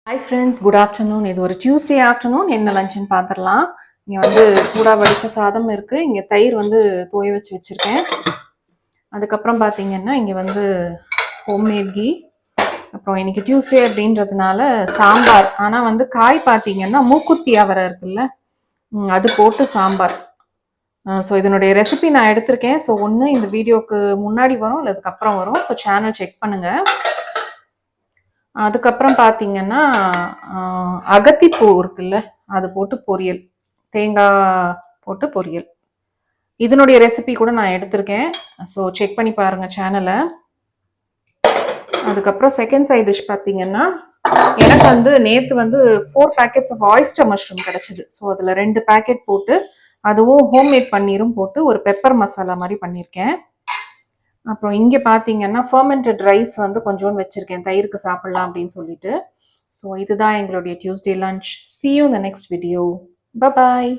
Hi friends, good afternoon. இது ஒரு Tuesday afternoon. என்ன லஞ்சுன்னு பார்த்துடலாம். இங்கே வந்து சூடாக வடித்த சாதம் இருக்குது. இங்கே தயிர் வந்து தோய வச்சு வச்சுருக்கேன். அதுக்கப்புறம் பார்த்தீங்கன்னா இங்கே வந்து ஹோம்மேட் கீ. அப்புறம் இன்னைக்கு டியூஸ்டே அப்படின்றதுனால சாம்பார். ஆனால் வந்து காய் பார்த்தீங்கன்னா மூக்குத்தி அவரை இருக்குல்ல, அது போட்டு சாம்பார். ஸோ இதனுடைய ரெசிபி நான் எடுத்திருக்கேன். ஸோ ஒன்று இந்த வீடியோக்கு முன்னாடி வரும் இல்லை அதுக்கப்புறம் வரும். ஸோ சேனல் செக் பண்ணுங்கள். அதுக்கப்புறம் பார்த்தீங்கன்னா அகத்திப்பூ இருக்குல்ல, அது போட்டு பொரியல், தேங்காய் போட்டு பொரியல். இதனுடைய ரெசிபி கூட நான் எடுத்திருக்கேன். ஸோ செக் பண்ணி பாருங்கள் சேனலை. அதுக்கப்புறம் செகண்ட் சைட் டிஷ் பார்த்தீங்கன்னா எனக்கு வந்து நேற்று வந்து 4 பேக்கெட்ஸ் ஆஃப் ஆயிஸ்டர் மஷ்ரூம் கிடச்சிது. ஸோ அதில் 2 பேக்கெட் போட்டு அதுவும் ஹோம்மேட் பன்னீரும் போட்டு ஒரு பெப்பர் மசாலா மாதிரி பண்ணியிருக்கேன். அப்புறம் இங்கே பார்த்தீங்கன்னா ஃபர்மெண்டட் ரைஸ் வந்து கொஞ்சோண்டு வச்சுருக்கேன், தயிருக்கு சாப்பிட்லாம் அப்படின்னு சொல்லிட்டு. ஸோ இதுதான் எங்களுடைய Tuesday lunch. See you in the next video. Bye bye.